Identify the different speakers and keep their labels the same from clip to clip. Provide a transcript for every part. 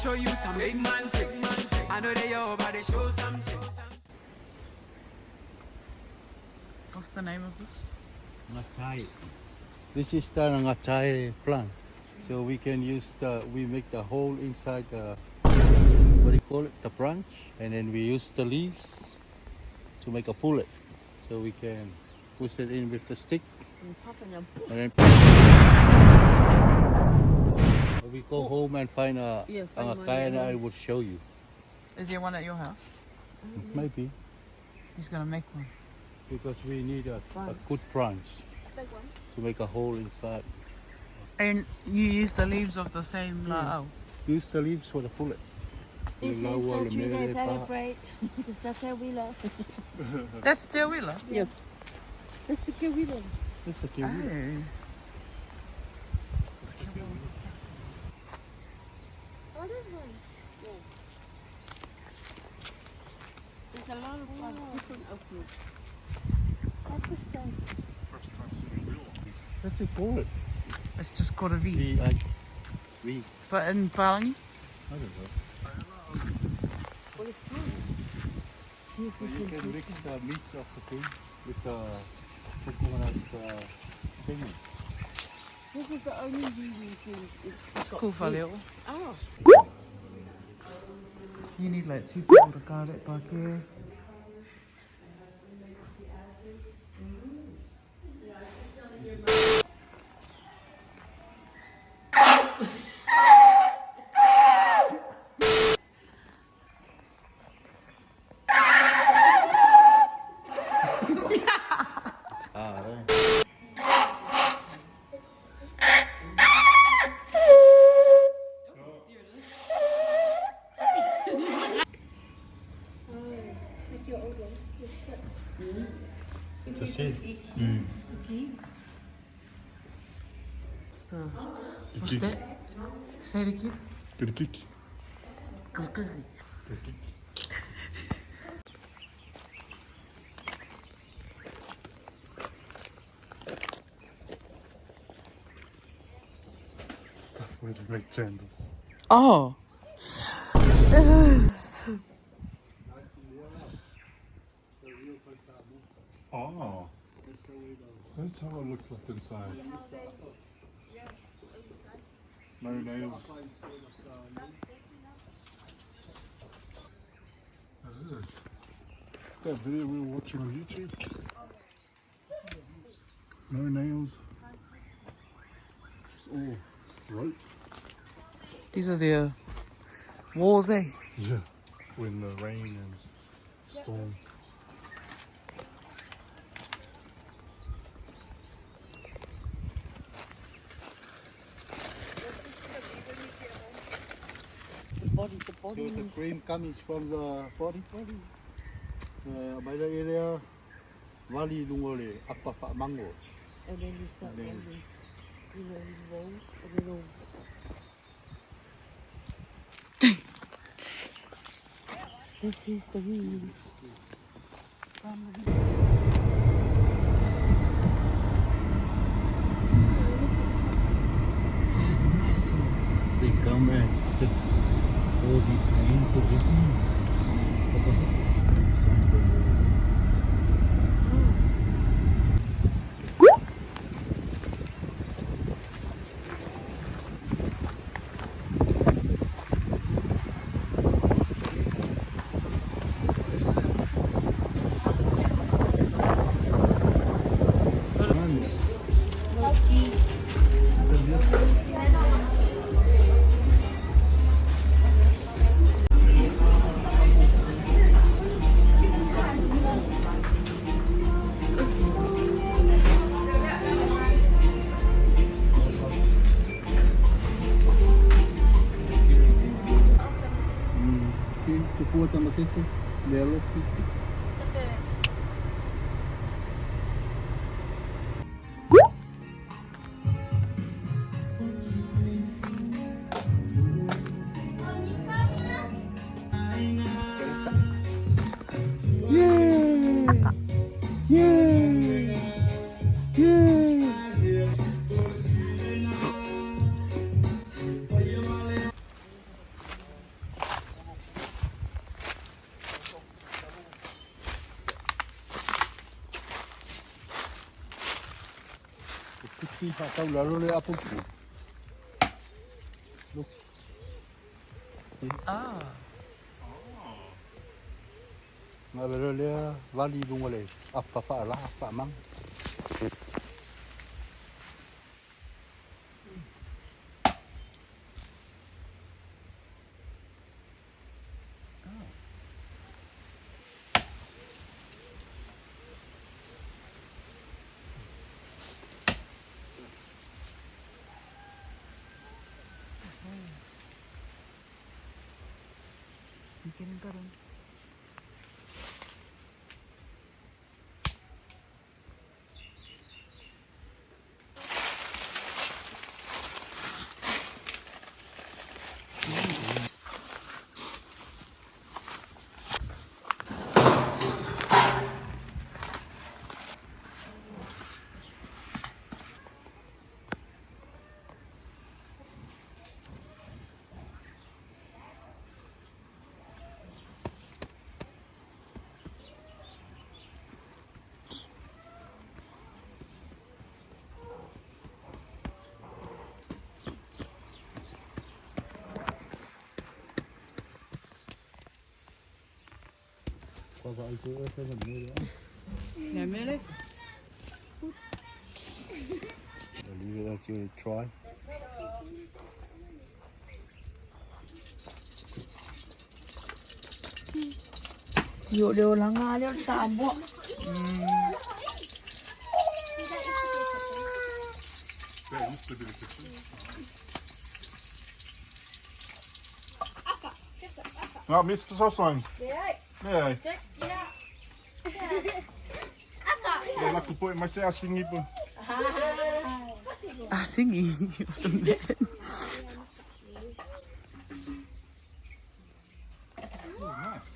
Speaker 1: show you some big man thing. I know they over, they show something.
Speaker 2: What's the name of this?
Speaker 3: Gatae. This is the Gatae plant. So we can use we make the hole inside the, what do you call it, the branch, and then we use the leaves to make a pullet. So we can push it in with the stick, and then we go home and find a Gatae, and I will show you.
Speaker 2: Is there one at your house?
Speaker 3: Maybe.
Speaker 2: He's gonna make one.
Speaker 3: Because we need a good branch to make a hole inside.
Speaker 2: And you use the leaves of the same la'au?
Speaker 3: Use the leaves for the pullet.
Speaker 4: This is the tree they celebrate. That's how we love.
Speaker 2: That's Te Wila?
Speaker 4: Yeah. That's the kiwila.
Speaker 3: That's the kiwi.
Speaker 4: Oh, this one. Yeah. There's a lot of different oak. That's the stone.
Speaker 5: First time seeing real one.
Speaker 3: What's it called?
Speaker 2: It's just called a V.
Speaker 3: V.
Speaker 2: But in Palangi?
Speaker 3: I don't know.
Speaker 4: What is it? See if
Speaker 3: So
Speaker 4: we
Speaker 3: you
Speaker 4: can
Speaker 3: can mix the meat of the pig with the coconut thingy.
Speaker 4: This is the only V we see. It's got
Speaker 2: Cool for
Speaker 4: fruit.
Speaker 2: little.
Speaker 4: Oh.
Speaker 2: You need like 2 people to guard it back here.
Speaker 3: That's it.
Speaker 2: What's that? Say it again.
Speaker 5: Kritik. Stuff where they make candles.
Speaker 2: Oh. Yes.
Speaker 5: Oh. That's how it looks like inside. No nails. That is. That video we were watching on YouTube. No nails. Just all rope.
Speaker 2: These are their walls, eh?
Speaker 5: Yeah. When the rain and storm.
Speaker 3: So the cream comes from the body. By the area, Valley Lungole, Apapa Mango.
Speaker 4: And then you start rolling. You roll and roll. This is the view.
Speaker 2: There's massive.
Speaker 3: They come and take all these green for puhuta masisi lelo. Tiki atau lalu le apa tu? Look.
Speaker 2: Ah.
Speaker 3: Lalu le wali bunga le. Apa lah apa mang?
Speaker 2: Bikin ka rin.
Speaker 3: Kau buat itu saya nak beli.
Speaker 2: Namere?
Speaker 3: Leave it until you try.
Speaker 4: Dụ đều là Nga đều xa bộ.
Speaker 5: Yeah, used to be the kitchen. Ja, miss för såsång. Nej. Jag lagt på mig så asing ipo.
Speaker 2: Ah, sige.
Speaker 5: Oh, nice.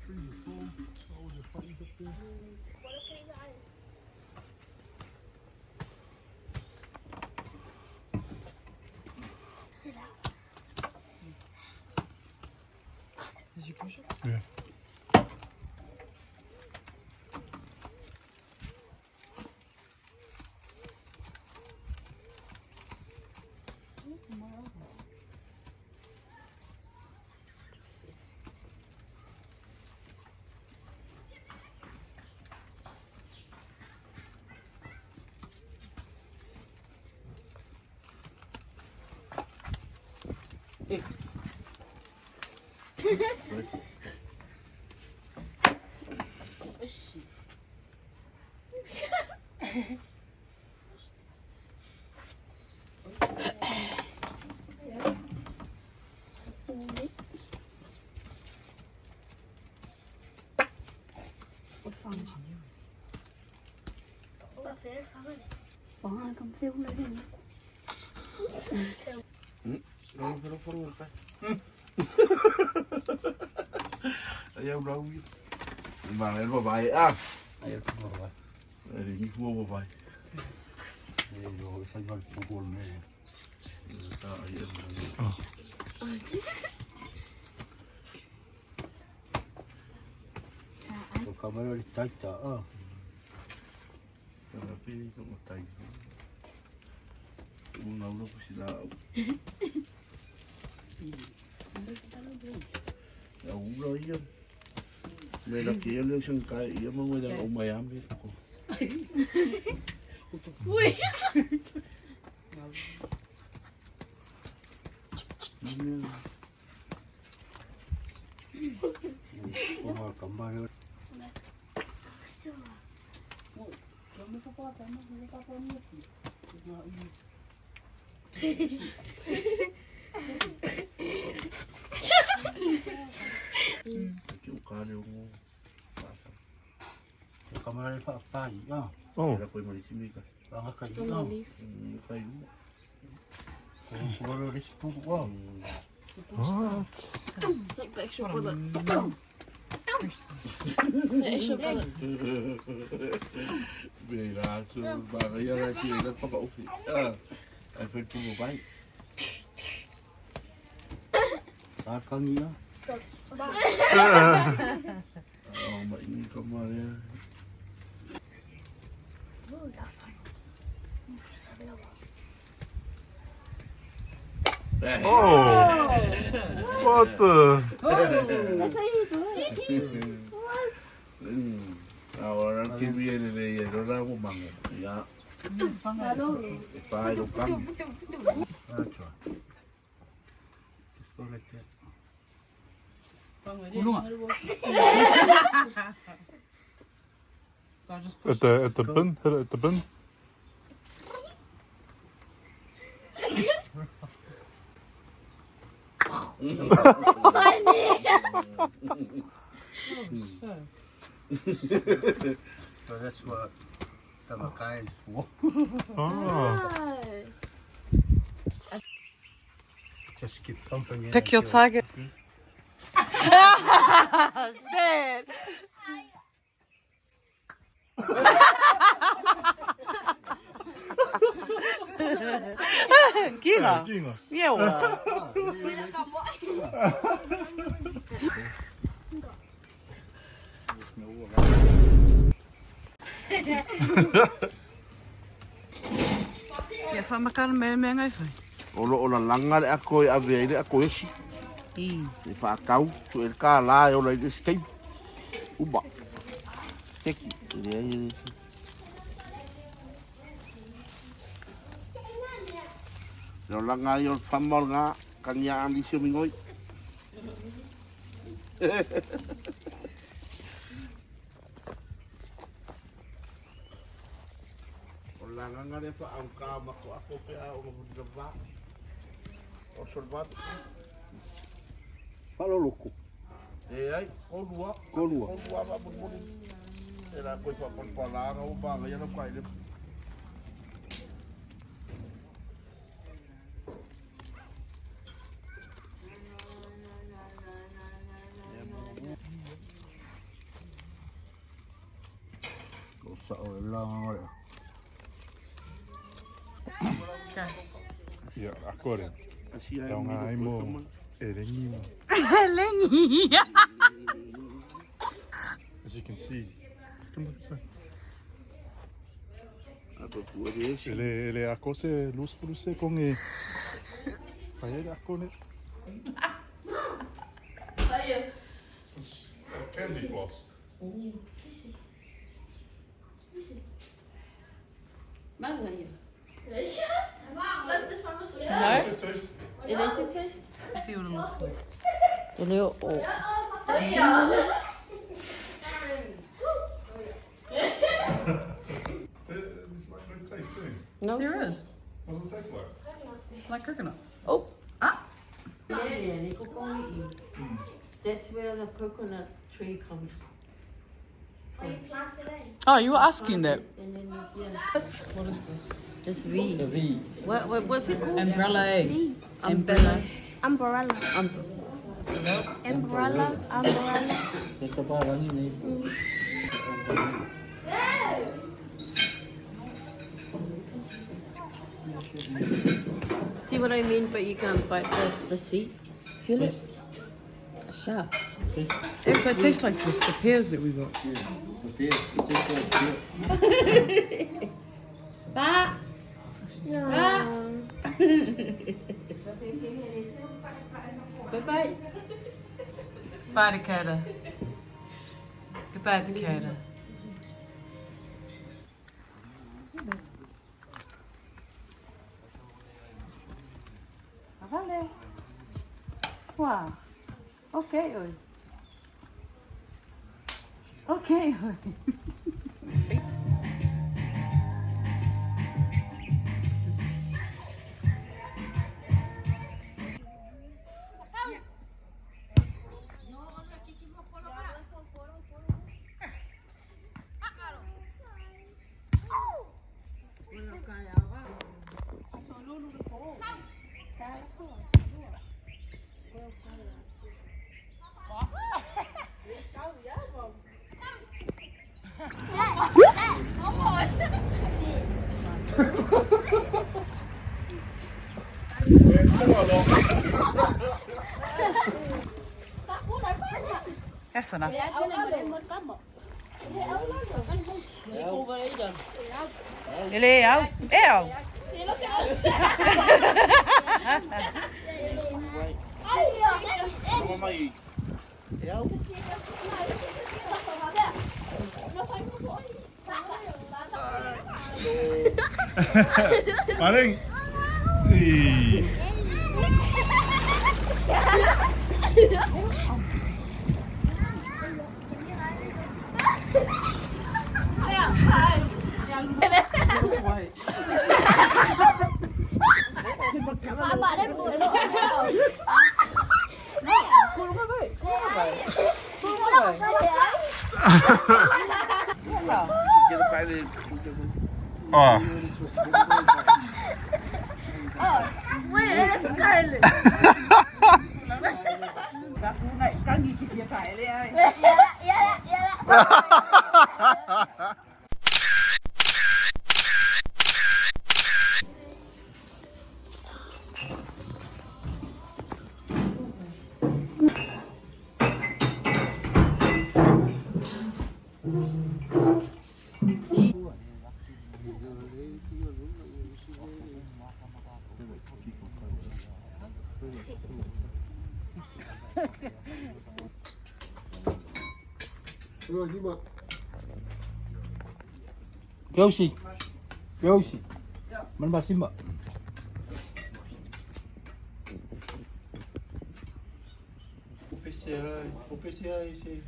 Speaker 5: Trees are full. All the funnies up there.
Speaker 2: Did you push it?
Speaker 5: Yeah.
Speaker 4: Có ai cầm phiếu lấy đi.
Speaker 5: Ayaw raw yun. Bakit babae ah?
Speaker 3: Ayo keluar lah.
Speaker 5: Hindi ko babae.
Speaker 3: Ayo saya nak pukul ni. Kalau kamera ditarik ah.
Speaker 5: Tapi ko matay. Unaw ko sila. Unaw yun. May lakihan lang siyang kaya. Iyan mo wala umayami ako.
Speaker 4: Uy!
Speaker 3: Keluar kamera.
Speaker 5: Ukali mo.
Speaker 3: Kamera apa ya?
Speaker 5: Oh. Kaya ko malisimi ka.
Speaker 3: Bangga kayo.
Speaker 5: Kayo mo.
Speaker 3: Kalau di situ wow.
Speaker 5: What?
Speaker 4: Like the extra bullets.
Speaker 5: Biraso. Bagay yan ang sila paka-ufi. Ay, pwede po mo ba?
Speaker 3: Saat kami ya.
Speaker 5: Mainit ka Maria. Oh! What the?
Speaker 4: That's how you do it.
Speaker 5: Ahora que viene de ella, no la hago mango. Ya. Para el campo.
Speaker 3: I'll try. Just go like that.
Speaker 6: At the bin, hit it at the bin.
Speaker 3: So that's what the Makai is for.
Speaker 6: Oh.
Speaker 3: Just keep pumping it.
Speaker 2: Pick your
Speaker 3: until-
Speaker 2: target. Shit. Ginga. Yeah, well. Yeah, from a car, man, I think.
Speaker 5: O la langa le ako e ave le ako esi. E fa kau tu e ka la e o la i skate. Uba. Teki. E no langa i o famal nga kanya andi sio mingoi. O langa nga le fa au ka mako ako pe a o mo va. O sorbat.
Speaker 3: Falo loko.
Speaker 5: E ai, kolua.
Speaker 3: Kolua.
Speaker 5: Kolua va bun. Era koe fa pon pala nga o banga ia no kai le.
Speaker 3: Ko sa o lang.
Speaker 6: Ja, akkoord.
Speaker 5: Asi ai.
Speaker 6: Então, ai, mo. Erengi.
Speaker 2: Lenny.
Speaker 6: As you can see. Ele é a coisa luz por você com e. Vai ele a cone. Candy floss.
Speaker 4: Manga hier.
Speaker 2: No?
Speaker 4: It is a test.
Speaker 2: See what it looks like.
Speaker 4: The little oh.
Speaker 6: It's like no taste thing.
Speaker 4: No.
Speaker 2: There is.
Speaker 6: What does it taste like?
Speaker 2: It's like coconut.
Speaker 4: Oh.
Speaker 2: Ah.
Speaker 4: That's where the coconut tree comes from.
Speaker 2: Oh, you were asking that.
Speaker 4: And then yeah.
Speaker 2: What is this?
Speaker 4: It's V.
Speaker 3: The V.
Speaker 4: What's it called?
Speaker 2: Umbrella egg.
Speaker 4: Umbrella.
Speaker 7: Umbrella. Umbrella. Umbrella.
Speaker 3: Just the parang ini.
Speaker 4: See what I mean? But you can't bite the seed. Feel it? Sharp.
Speaker 2: It tastes like this, the pears that we got.
Speaker 3: The fear. It tastes like fear.
Speaker 7: Pa.
Speaker 4: Bye bye.
Speaker 2: Goodbye, Dakota. Goodbye, Dakota.
Speaker 4: Vale. Wow. Okay. Okay.
Speaker 2: That's enough.
Speaker 7: Dạ, cho nên bọn em muốn có một. Thế ấu nó rồi con không.
Speaker 4: Cô về đây rồi.
Speaker 2: Leo. Ew.
Speaker 5: Không mày. Kéo.
Speaker 6: Paling. Ih.
Speaker 5: Kita paling.
Speaker 6: Oh.
Speaker 3: Yoshi. Yoshi. Mana masih mbak? Oficial isi.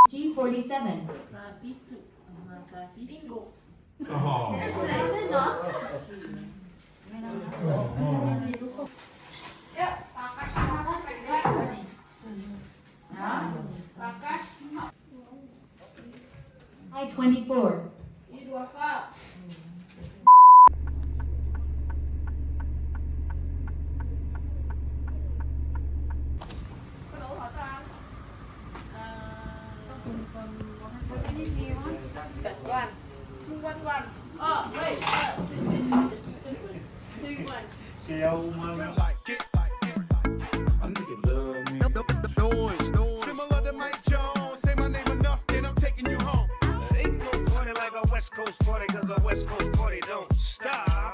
Speaker 8: G47. I-24.
Speaker 1: Similar to Mike Jones, say my name enough, then I'm taking you home.
Speaker 9: Ain't no party like a West Coast party, cause a West Coast party don't stop.